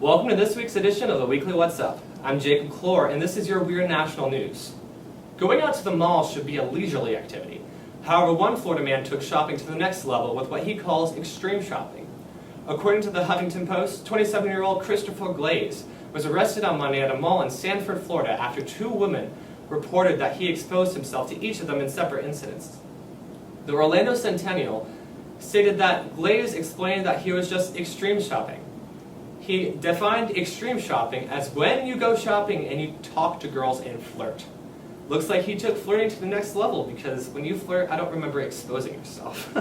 Welcome to this week's edition of the Weekly What's Up. I'm Jacob Clore, and this is your Weird National News. Going out to the mall should be a leisurely activity. However, one Florida man took shopping to the next level with what he calls extreme shopping. According to the Huffington Post, 27-year-old Christopher Glaze was arrested on Monday at a mall in Sanford, Florida after two women reported that he exposed himself to each of them in separate incidents. The Orlando Centennial stated that Glaze explained that he was just extreme shopping. He defined extreme shopping as when you go shopping and you talk to girls and flirt. Looks like he took flirting to the next level because when you flirt, I don't remember exposing yourself.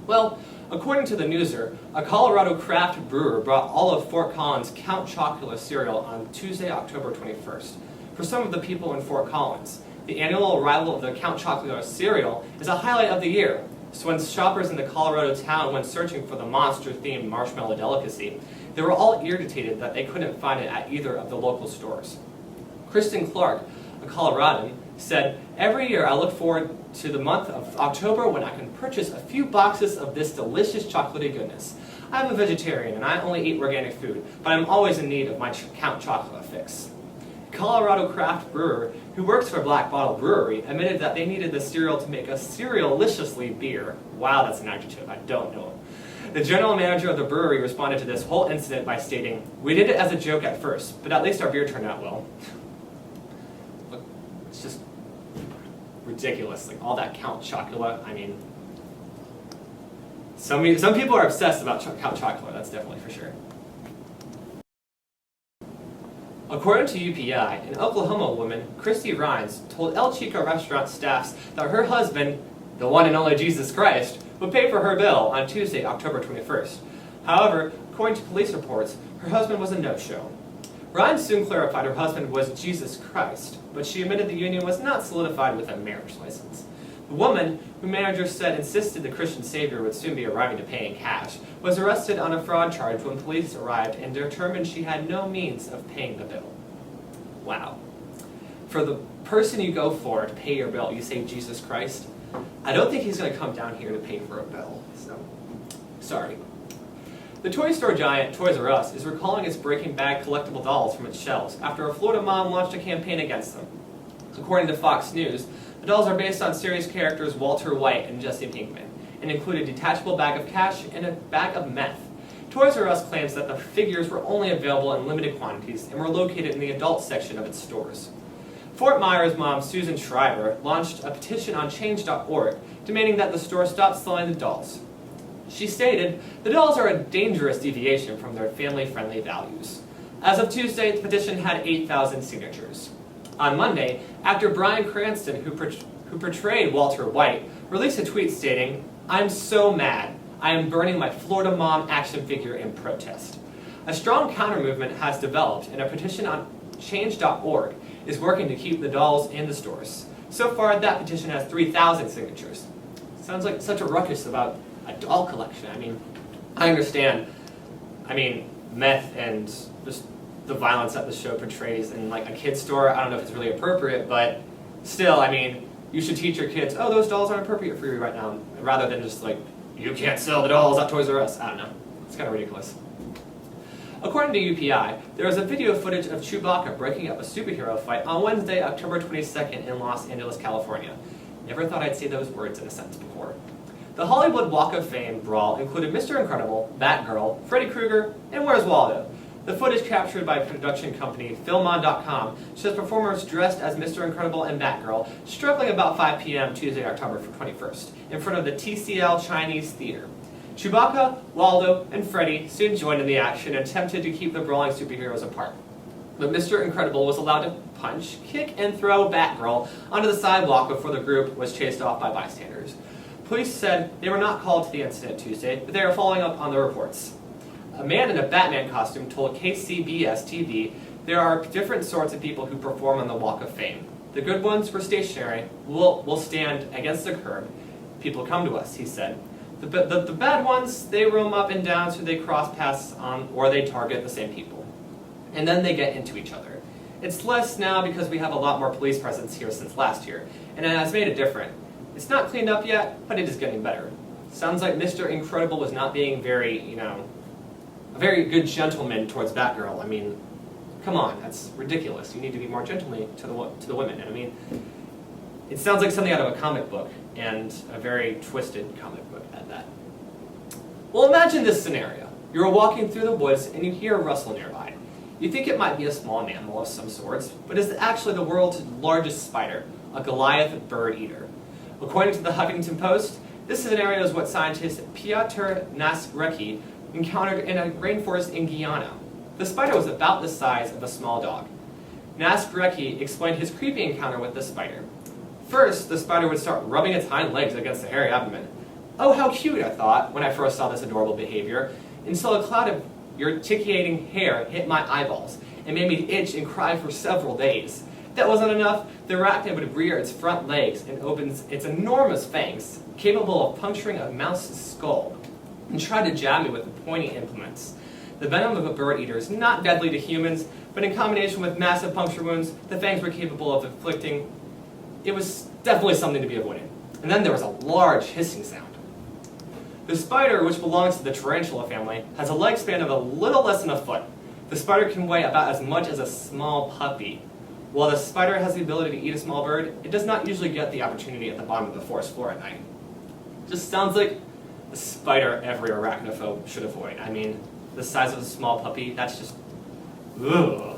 Well, according to the Newser, a Colorado craft brewer brought all of Fort Collins Count Chocula cereal on Tuesday, October 21st. For some of the people in Fort Collins, the annual arrival of the Count Chocula cereal is a highlight of the year. So when shoppers in the Colorado town went searching for the monster-themed marshmallow delicacy, they were all irritated that they couldn't find it at either of the local stores. Kristen Clark, a Coloradan, said, "Every year I look forward to the month of October when I can purchase a few boxes of this delicious chocolatey goodness. I'm a vegetarian and I only eat organic food, but I'm always in need of my Count Chocula fix." Colorado craft brewer who works for Black Bottle Brewery admitted that they needed the cereal to make a cerealiciously beer. Wow, that's an adjective. I don't know it. The general manager of the brewery responded to this whole incident by stating, "We did it as a joke at first, but at least our beer turned out well." Look, it's just ridiculous. Like all that Count Chocula. I mean, some people are obsessed about Count Chocula. That's definitely for sure. According to UPI, an Oklahoma woman, Christy Rhines, told El Chico restaurant staffs that her husband, the one and only Jesus Christ, would pay for her bill on Tuesday, October 21st. However, according to police reports, her husband was a no-show. Rhines soon clarified her husband was Jesus Christ, but she admitted the union was not solidified with a marriage license. The woman, who managers said insisted the Christian savior would soon be arriving to pay in cash, was arrested on a fraud charge when police arrived and determined she had no means of paying the bill. Wow. For the person you go for to pay your bill, you say Jesus Christ? I don't think he's going to come down here to pay for a bill, so sorry. The toy store giant Toys R Us is recalling its Breaking Bad collectible dolls from its shelves after a Florida mom launched a campaign against them. According to Fox News, the dolls are based on series characters Walter White and Jesse Pinkman, and include a detachable bag of cash and a bag of meth. Toys R Us claims that the figures were only available in limited quantities and were located in the adult section of its stores. Fort Myers mom Susan Schreiber launched a petition on change.org demanding that the store stop selling the dolls. She stated, "The dolls are a dangerous deviation from their family-friendly values." As of Tuesday, the petition had 8,000 signatures. On Monday, actor Bryan Cranston, who portrayed Walter White, released a tweet stating, "I'm so mad. I am burning my Florida Mom action figure in protest." A strong counter-movement has developed, and a petition on change.org is working to keep the dolls in the stores. So far, that petition has 3,000 signatures. Sounds like such a ruckus about a doll collection. I mean, I understand, meth and just the violence that the show portrays in like a kid's store. I don't know if it's really appropriate, but still, you should teach your kids, oh, those dolls aren't appropriate for you right now, rather than just like, you can't sell the dolls at Toys R Us. I don't know. It's kind of ridiculous. According to UPI, there is a video footage of Chewbacca breaking up a superhero fight on Wednesday, October 22nd in Los Angeles, California. Never thought I'd say those words in a sentence before. The Hollywood Walk of Fame brawl included Mr. Incredible, Batgirl, Freddy Krueger, and Where's Waldo? The footage captured by production company Filmon.com shows performers dressed as Mr. Incredible and Batgirl struggling about 5 p.m. Tuesday, October 21st, in front of the TCL Chinese Theater. Chewbacca, Waldo, and Freddy soon joined in the action and attempted to keep the brawling superheroes apart. But Mr. Incredible was allowed to punch, kick, and throw Batgirl onto the sidewalk before the group was chased off by bystanders. Police said they were not called to the incident Tuesday, but they are following up on the reports. A man in a Batman costume told KCBS-TV there are different sorts of people who perform on the Walk of Fame. The good ones were stationary, will stand against the curb. People come to us, he said. The bad ones, they roam up and down so they cross paths on, or they target the same people. And then they get into each other. It's less now because we have a lot more police presence here since last year, and it has made it different. It's not cleaned up yet, but it is getting better. Sounds like Mr. Incredible was not being very, a very good gentleman towards Batgirl. I mean, come on, that's ridiculous. You need to be more gentlemanly to the women. I mean, it sounds like something out of a comic book, and a very twisted comic book at that. Well, imagine this scenario. You're walking through the woods and you hear a rustle nearby. You think it might be a small mammal of some sorts, but it's actually the world's largest spider, a Goliath bird eater. According to the Huffington Post, this scenario is what scientist Piotr Nasrecki encountered in a rainforest in Guyana. The spider was about the size of a small dog. Nasrecki explained his creepy encounter with the spider. First, the spider would start rubbing its hind legs against the hairy abdomen. Oh, how cute, I thought, when I first saw this adorable behavior, until a cloud of urticulating hair hit my eyeballs and made me itch and cry for several days. That wasn't enough. The arachnid would rear its front legs and opens its enormous fangs, capable of puncturing a mouse's skull, and try to jab me with the pointy implements. The venom of a bird eater is not deadly to humans, but in combination with massive puncture wounds the fangs were capable of inflicting, it was definitely something to be avoided. And then there was a large hissing sound. The spider, which belongs to the tarantula family, has a leg span of a little less than a foot. The spider can weigh about as much as a small puppy. While the spider has the ability to eat a small bird, it does not usually get the opportunity at the bottom of the forest floor at night. Just sounds like a spider every arachnophobe should avoid. I mean, the size of a small puppy, that's just, ugh.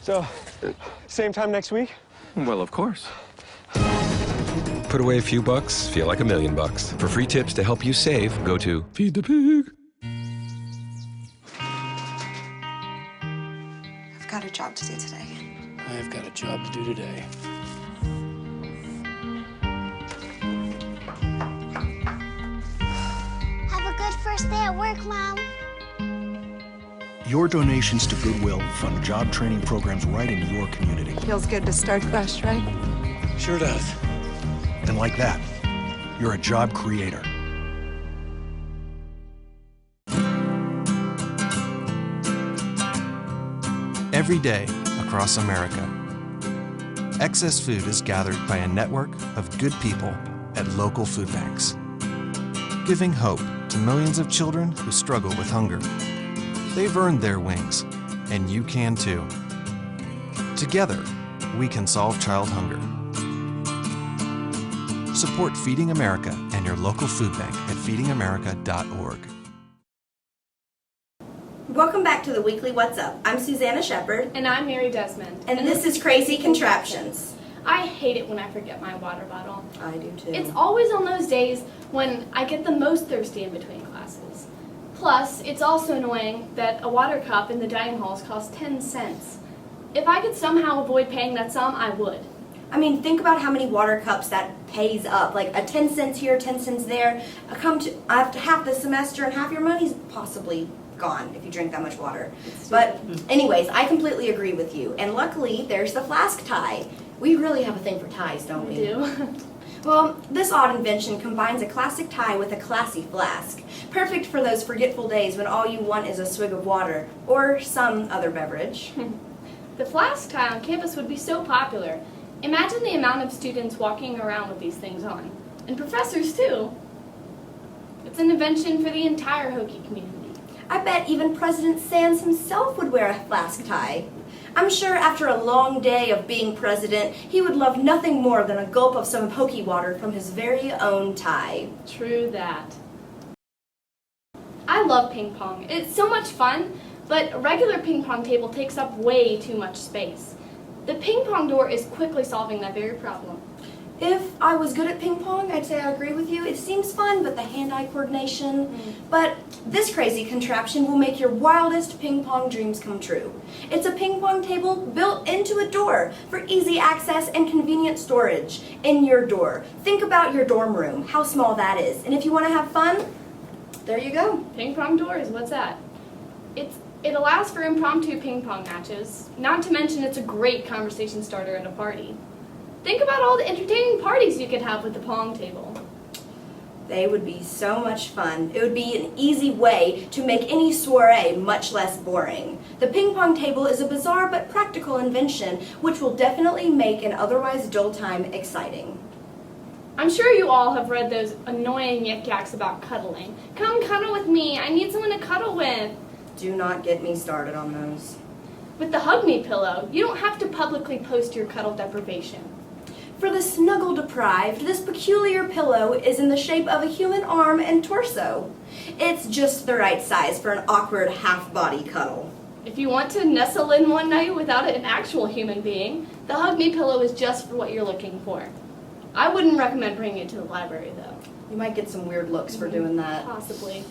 So, same time next week? Well, of course. Put away a few bucks, feel like $1,000,000. For free tips to help you save, go to Feed the Pig. I've got a job to do today. I've got a job to do today. Have a good first day at work, Mom. Your donations to Goodwill fund job training programs right in your community. Feels good to start fresh, right? Sure does. And like that, you're a job creator. Every day across America, excess food is gathered by a network of good people at local food banks, giving hope to millions of children who struggle with hunger. They've earned their wings, and you can too. Together, we can solve child hunger. Support Feeding America and your local food bank at feedingamerica.org. Welcome back to the weekly What's Up. I'm Susanna Shepard. And I'm Mary Desmond. And this is Crazy Contraptions. I hate it when I forget my water bottle. I do too. It's always on those days when I get the most thirsty in between classes. Plus, it's also annoying that a water cup in the dining halls costs 10 cents. If I could somehow avoid paying that sum, I would. I mean, think about how many water cups that pays up. Like a 10 cents here, 10 cents there. After half the semester and half your money's possibly gone if you drink that much water. But anyways, I completely agree with you. And luckily, there's the flask tie. We really have a thing for ties, don't we? We do. Well, this odd invention combines a classic tie with a classy flask. Perfect for those forgetful days when all you want is a swig of water or some other beverage. The flask tie on campus would be so popular. Imagine the amount of students walking around with these things on. And professors, too. It's an invention for the entire Hokie community. I bet even President Sands himself would wear a flask tie. I'm sure after a long day of being president, he would love nothing more than a gulp of some Hokie water from his very own tie. True that. I love ping pong. It's so much fun, but a regular ping pong table takes up way too much space. The ping pong door is quickly solving that very problem. If I was good at ping pong, I'd say I agree with you. It seems fun, but the hand-eye coordination. But this crazy contraption will make your wildest ping pong dreams come true. It's a ping pong table built into a door for easy access and convenient storage in your door. Think about your dorm room, how small that is. And if you want to have fun, there you go. Ping pong doors, what's that? It allows for impromptu ping pong matches. Not to mention it's a great conversation starter at a party. Think about all the entertaining parties you could have with the pong table. They would be so much fun. It would be an easy way to make any soiree much less boring. The ping pong table is a bizarre but practical invention which will definitely make an otherwise dull time exciting. I'm sure you all have read those annoying yik-yaks about cuddling. Come cuddle with me, I need someone to cuddle with. Do not get me started on those. With the Hug Me pillow, you don't have to publicly post your cuddle deprivation. For the snuggle deprived, this peculiar pillow is in the shape of a human arm and torso. It's just the right size for an awkward half-body cuddle. If you want to nestle in one night without an actual human being, the Hug Me pillow is just for what you're looking for. I wouldn't recommend bringing it to the library, though. You might get some weird looks for doing that. Possibly.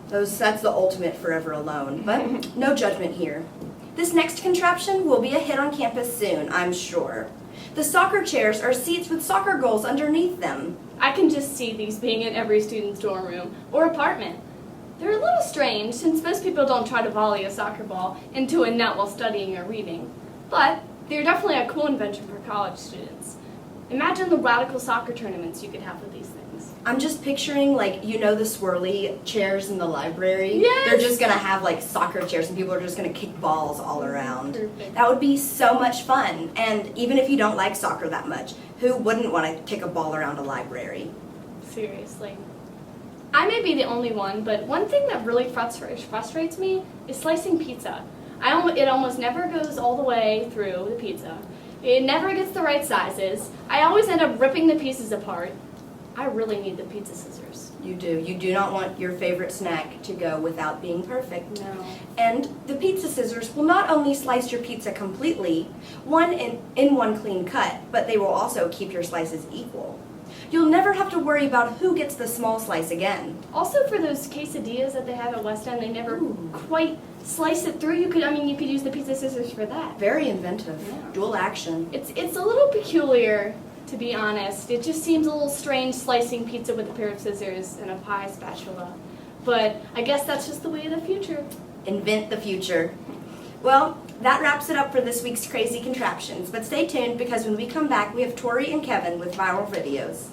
That's the ultimate forever alone, but no judgment here. This next contraption will be a hit on campus soon, I'm sure. The soccer chairs are seats with soccer goals underneath them. I can just see these being in every student's dorm room or apartment. They're a little strange since most people don't try to volley a soccer ball into a net while studying or reading. But they're definitely a cool invention for college students. Imagine the radical soccer tournaments you could have with these things. I'm just picturing, like, you know the swirly chairs in the library? Yes! They're just going to have, like, soccer chairs and people are just going to kick balls all around. Perfect. That would be so much fun. And even if you don't like soccer that much, who wouldn't want to kick a ball around a library? Seriously. I may be the only one, but one thing that really frustrates me is slicing pizza. It almost never goes all the way through the pizza. It never gets the right sizes. I always end up ripping the pieces apart. I really need the pizza scissors. You do. You do not want your favorite snack to go without being perfect. No. And the pizza scissors will not only slice your pizza completely, in one clean cut, but they will also keep your slices equal. You'll never have to worry about who gets the small slice again. Also for those quesadillas that they have at West End, they never quite slice it through. You could use the pizza scissors for that. Very inventive. Yeah. Dual action. It's a little peculiar, to be honest. It just seems a little strange slicing pizza with a pair of scissors and a pie spatula. But I guess that's just the way of the future. Invent the future. Well, that wraps it up for this week's Crazy Contraptions. But stay tuned because when we come back, we have Tori and Kevin with viral videos.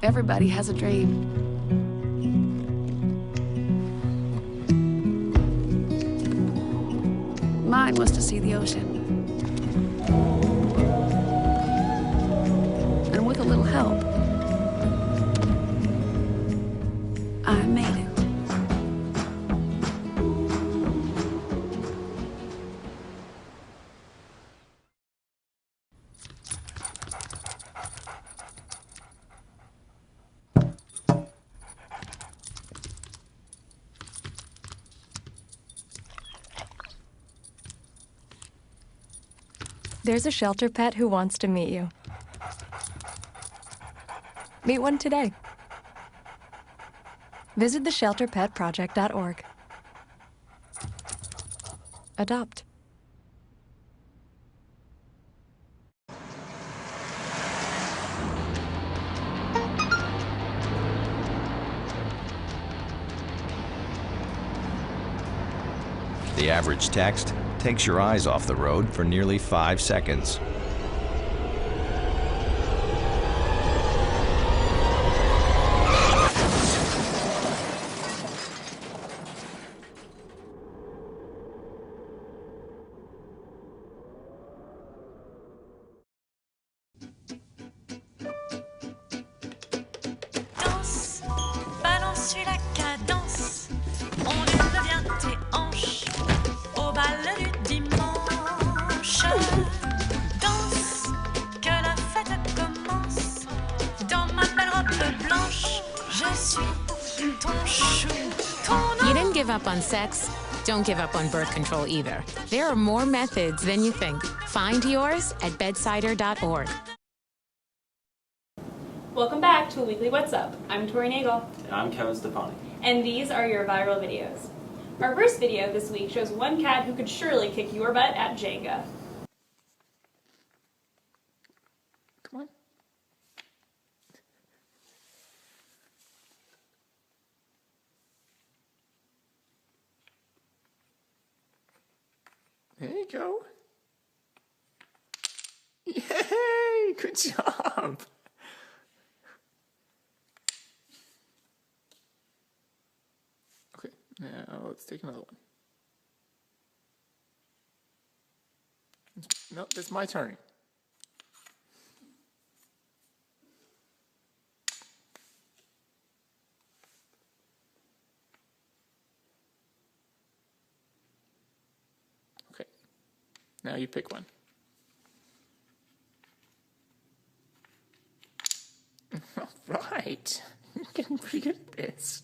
Everybody has a dream. Mine was to see the ocean. And with a little help, I made it. There's a shelter pet who wants to meet you. Meet one today. Visit theshelterpetproject.org. Adopt. The average text takes your eyes off the road for nearly 5 seconds. Danse, balance la cadence, ondule bien tes hanches au bal du dimanche. Danse, que la fête commence. Dans ma belle robe blanche, je suis ton chou. You didn't give up on sex, Don't give up on birth control either. There are more methods than you think. Find yours at bedsider.org. Welcome back to a weekly What's Up. I'm Tori Nagel. And I'm Kevin Stefani. And these are your viral videos. Our first video this week shows one cat who could surely kick your butt at Jenga. Come on. There you go. Yay! Good job! Okay, now let's take another one. No, it's my turn. Okay, now you pick one. All right, you're getting pretty good at this.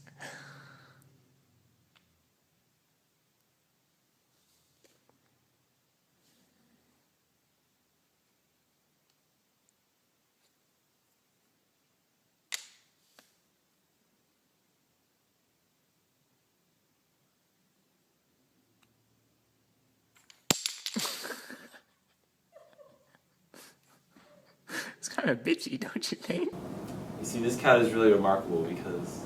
It's kind of bitchy, don't you think? You see, this cat is really remarkable because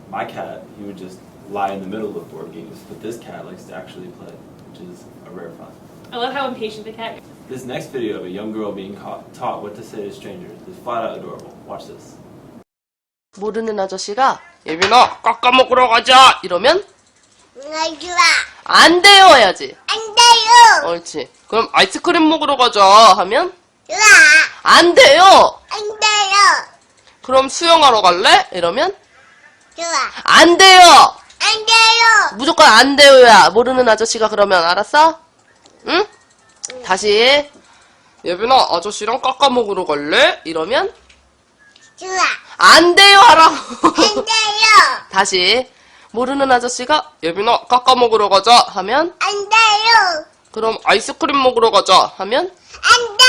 my cat, he would just lie in the middle of board games, but this cat likes to actually play, which is a rare find. I love how impatient the cat is. This next video of a young girl being taught what to say to strangers is flat out adorable. Watch this. 모르는 아저씨가 예빈아 깎아먹으러 가자 이러면 안 돼요 해야지. 안 돼요. 옳지. 그럼 아이스크림 먹으러 가자 하면 안 돼요. 안 돼요. 그럼 수영하러 갈래? 이러면 좋아. 안 돼요. 안 돼요. 무조건 안 돼요야. 모르는 아저씨가 그러면 알았어? 응? 다시 예빈아 아저씨랑 깎아먹으러 갈래? 이러면 좋아. 안 돼요 하라고. 안 돼요. 다시 모르는 아저씨가 예빈아 깎아먹으러 가자 하면 안 돼요. 그럼 아이스크림 먹으러 가자 하면 안 돼요.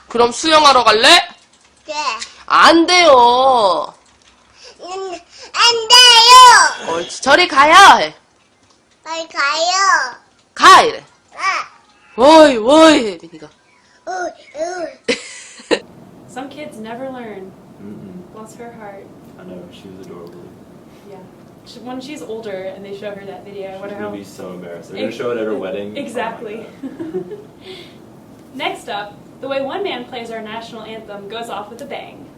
그럼 수영하러 갈래? 네. 안 돼요. 안 돼요. 옳지. 저리 가야 해. 빨리 가요. 가 이래. 워이 워이 해 민이가. Some kids never learn. Bless her heart. I know, she was adorable. Yeah. When she's older and they show her that video, I wonder She's how... going to be so embarrassed. They're going to show it at her wedding. Exactly. Next up, the way one man plays our national anthem goes off with a bang.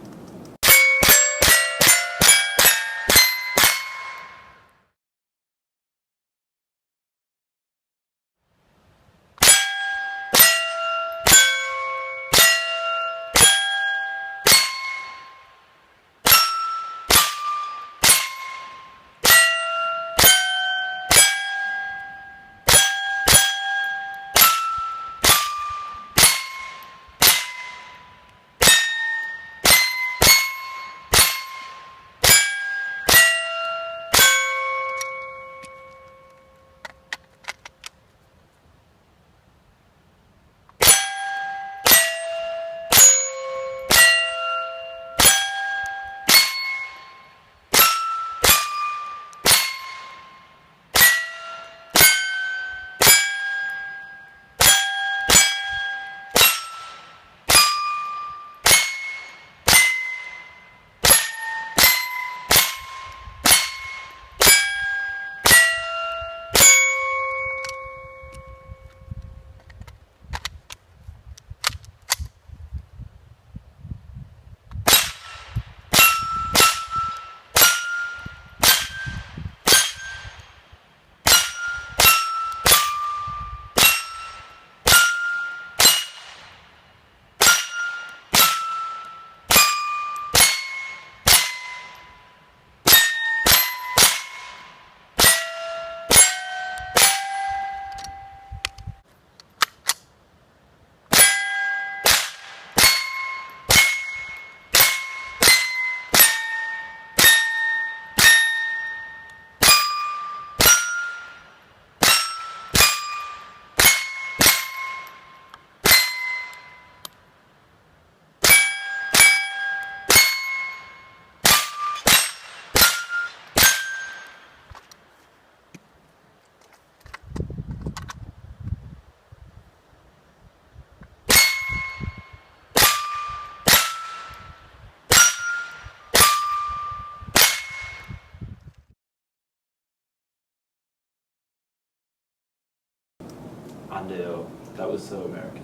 Andeo. That was so American.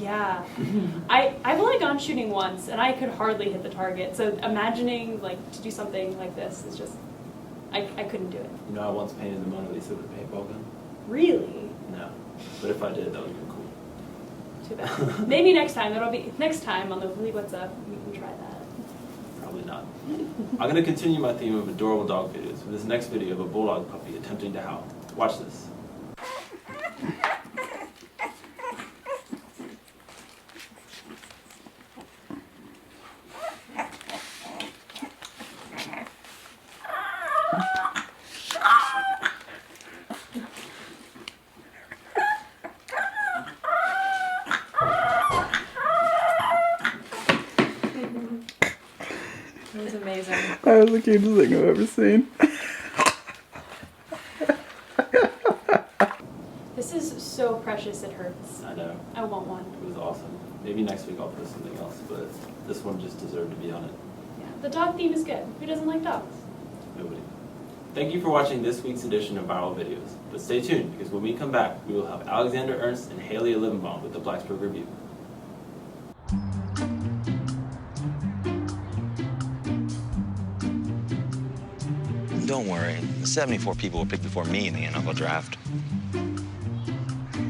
Yeah. I've only gone shooting once, and I could hardly hit the target. So imagining like to do something like this is just, I couldn't do it. You know, I once painted the Mona Lisa with a paintball gun. Really? No, but if I did, that would be cool. Too bad. Maybe next time. Next time on the Weekly What's Up, we can try that. Probably not. I'm gonna continue my theme of adorable dog videos with this next video of a bulldog puppy attempting to howl. Watch this. It was amazing. That was the cutest thing I've ever seen. This is so precious it hurts. I know. I want one. It was awesome. Maybe next week I'll post something else, but this one just deserved to be on it. Yeah. The dog theme is good. Who doesn't like dogs? Nobody. Thank you for watching this week's edition of Viral Videos. But stay tuned, because when we come back, we will have Alexander Ernst and Haley Livenbaum with the Blacksburg Review. Don't worry, 74 people were picked before me in the NFL draft.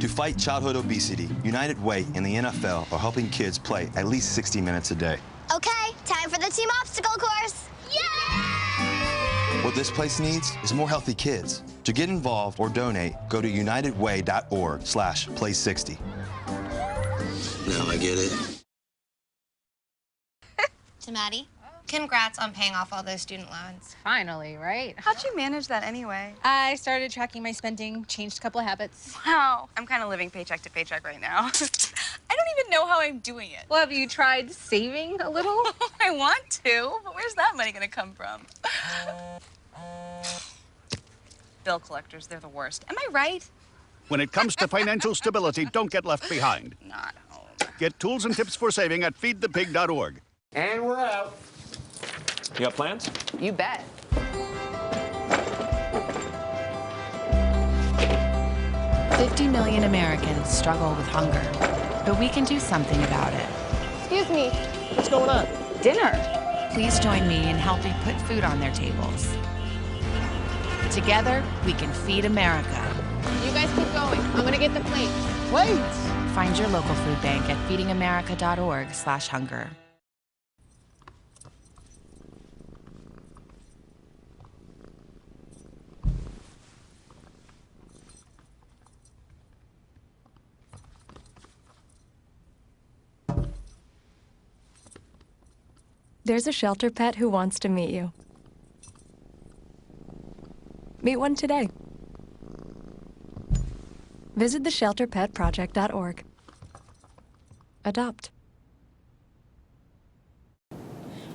To fight childhood obesity, United Way and the NFL are helping kids play at least 60 minutes a day. Okay, time for the team obstacle course. Yay! What this place needs is more healthy kids. To get involved or donate, go to unitedway.org/play60. Now I get it. To Maddie, congrats on paying off all those student loans. Finally, right? How'd you manage that anyway? I started tracking my spending, changed a couple of habits. Wow, I'm kind of living paycheck to paycheck right now. I don't even know how I'm doing it. Well, have you tried saving a little? I want to, but where's that money gonna come from? Bill collectors, they're the worst. Am I right? When it comes to financial stability, don't get left behind. Not home. Get tools and tips for saving at feedthepig.org. And we're out. You got plans? You bet. $50 million Americans struggle with hunger, but we can do something about it. Excuse me. What's going on? Dinner. Please join me in helping put food on their tables. Together, we can feed America. You guys keep going. I'm gonna get the plate. Wait! Find your local food bank at feedingamerica.org/hunger. There's a shelter pet who wants to meet you. Meet one today. Visit theshelterpetproject.org. Adopt.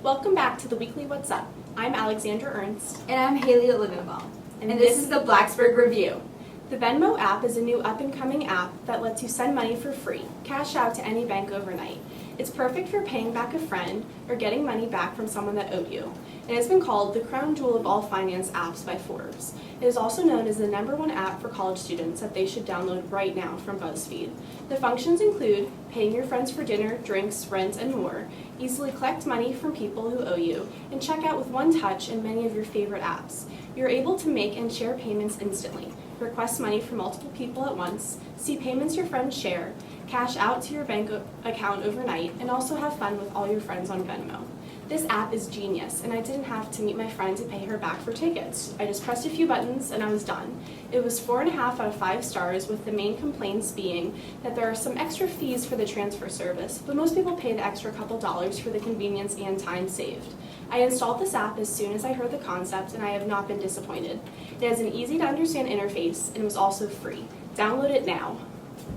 Welcome back to the Weekly What's Up. I'm Alexander Ernst. And I'm Haley Livenbaum. And this is the Blacksburg Review. The Venmo app is a new up-and-coming app that lets you send money for free, cash out to any bank overnight. It's perfect for paying back a friend or getting money back from someone that owed you. It has been called the crown jewel of all finance apps by Forbes. It is also known as the #1 app for college students that they should download right now from BuzzFeed. The functions include paying your friends for dinner, drinks, rent, and more, easily collect money from people who owe you, and check out with one touch in many of your favorite apps. You're able to make and share payments instantly, request money from multiple people at once, see payments your friends share, cash out to your bank account overnight, and also have fun with all your friends on Venmo. This app is genius, and I didn't have to meet my friend to pay her back for tickets. I just pressed a few buttons and I was done. It was 4.5 out of 5 stars, with the main complaints being that there are some extra fees for the transfer service, but most people pay the extra couple dollars for the convenience and time saved. I installed this app as soon as I heard the concept, and I have not been disappointed. It has an easy to understand interface, and it was also free. Download it now.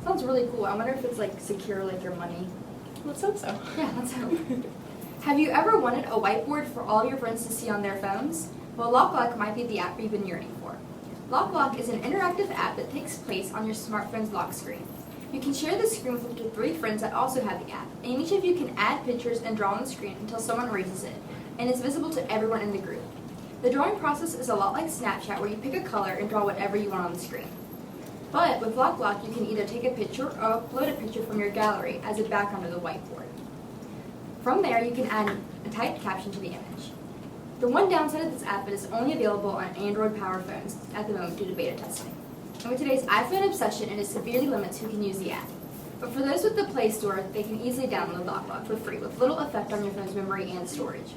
Sounds really cool. I wonder if it's like secure like your money. Let's hope so. Yeah, let's hope. Have you ever wanted a whiteboard for all your friends to see on their phones? Well, LockLock might be the app you've been yearning for. LockLock is an interactive app that takes place on your smartphone's lock screen. You can share the screen with up to 3 friends that also have the app, and each of you can add pictures and draw on the screen until someone raises it, and it's visible to everyone in the group. The drawing process is a lot like Snapchat, where you pick a color and draw whatever you want on the screen. But with LockBlock, you can either take a picture or upload a picture from your gallery as a background of the whiteboard. From there, you can add a typed caption to the image. The one downside of this app is it's only available on Android Power phones at the moment due to beta testing. And with today's iPhone obsession, it severely limits who can use the app. But for those with the Play Store, they can easily download LockBlock for free with little effect on your phone's memory and storage.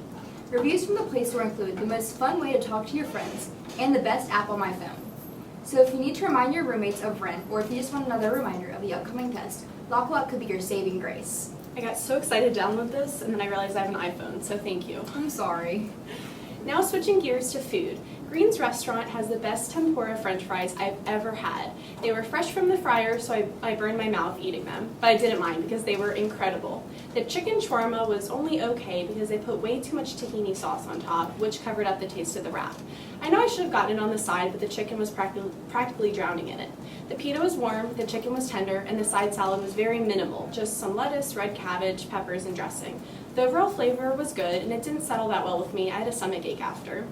Reviews from the Play Store include the most fun way to talk to your friends and the best app on my phone. So if you need to remind your roommates of rent, or if you just want another reminder of the upcoming test, LockBlock could be your saving grace. I got so excited to download this, and then I realized I have an iPhone, so thank you. I'm sorry. Now switching gears to food. Green's restaurant has the best tempura french fries I've ever had. They were fresh from the fryer, so I burned my mouth eating them, but I didn't mind because they were incredible. The chicken shawarma was only okay because they put way too much tahini sauce on top, which covered up the taste of the wrap. I know I should have gotten it on the side, but the chicken was practically drowning in it. The pita was warm, the chicken was tender, and the side salad was very minimal, just some lettuce, red cabbage, peppers, and dressing. The overall flavor was good, and it didn't settle that well with me. I had a stomachache after.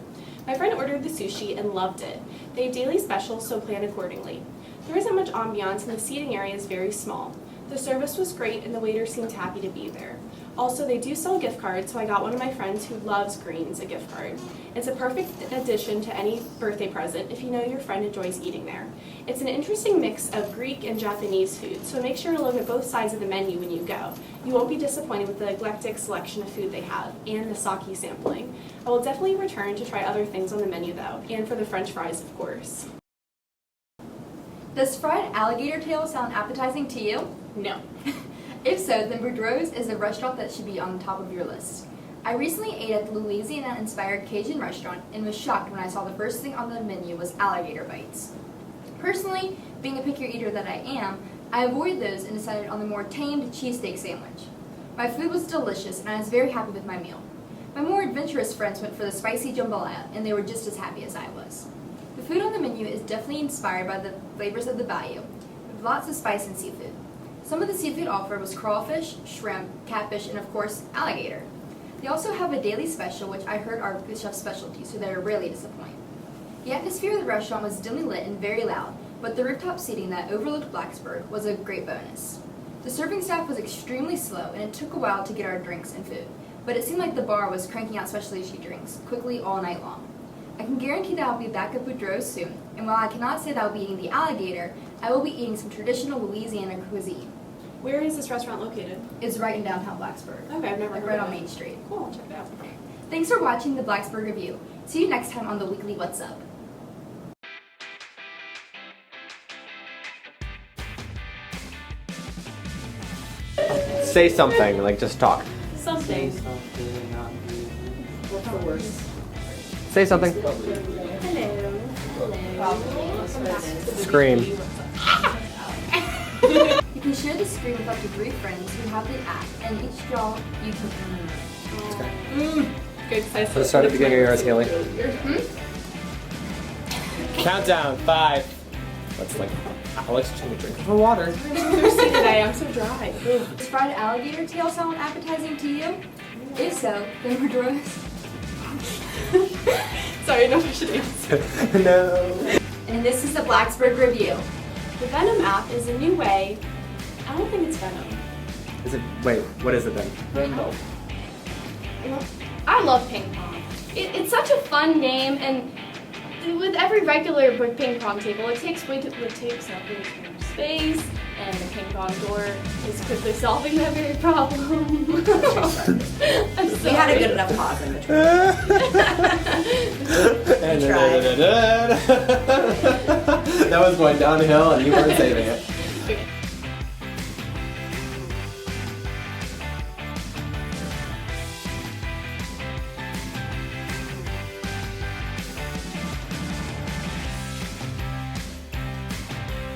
My friend ordered the sushi and loved it. They have daily specials, so plan accordingly. There isn't much ambiance, and the seating area is very small. The service was great, and the waiter seemed happy to be there. Also, they do sell gift cards, so I got one of my friends who loves greens a gift card. It's a perfect addition to any birthday present if you know your friend enjoys eating there. It's an interesting mix of Greek and Japanese food, so make sure to look at both sides of the menu when you go. You won't be disappointed with the eclectic selection of food they have, and the sake sampling. I will definitely return to try other things on the menu though, and for the french fries, of course. Does fried alligator tail sound appetizing to you? No. If so, then Boudreaux's is a restaurant that should be on the top of your list. I recently ate at the Louisiana-inspired Cajun restaurant and was shocked when I saw the first thing on the menu was alligator bites. Personally, being a pickier eater that I am, I avoided those and decided on the more tamed cheesesteak sandwich. My food was delicious and I was very happy with my meal. My more adventurous friends went for the spicy jambalaya and they were just as happy as I was. The food on the menu is definitely inspired by the flavors of the bayou, with lots of spice and seafood. Some of the seafood offered was crawfish, shrimp, catfish, and of course, alligator. They also have a daily special, which I heard are the chef's specialty, so they rarely disappoint. The atmosphere of the restaurant was dimly lit and very loud, but the rooftop seating that overlooked Blacksburg was a great bonus. The serving staff was extremely slow, and it took a while to get our drinks and food, but it seemed like the bar was cranking out specialty drinks quickly all night long. I can guarantee that I'll be back at Boudreaux's soon, and while I cannot say that I'll be eating the alligator, I will be eating some traditional Louisiana cuisine. Where is this restaurant located? It's right in downtown Blacksburg. Okay, I've never heard right of on it. Main Street. Cool, I'll check it out. Thanks for watching the Blacksburg Review. See you next time on the weekly What's Up. Say something, like just talk. Something. What's the worst? Say something. Hello. Scream. You can share the screen with up to 3 friends who have the app, and each draw you can. Good. Let's start at the beginning of yours, Haley. Countdown, 5. That's like Alex took a drink of her water. I'm thirsty today. I'm so dry. Does fried alligator tail sound appetizing to you? If so, then Boudreaux's. Sorry, no, I should answer. No. And this is the Blacksburg Review. The Venom app is a new way. I don't think it's Venom. Is it? Wait, what is it then? Rainbow. I love ping pong. It's such a fun game, and with every regular ping pong table, it takes up way too much space, and the ping pong door is quickly solving that very problem. I'm sorry. We had a good enough pause in between. That was going downhill, and you weren't saving it.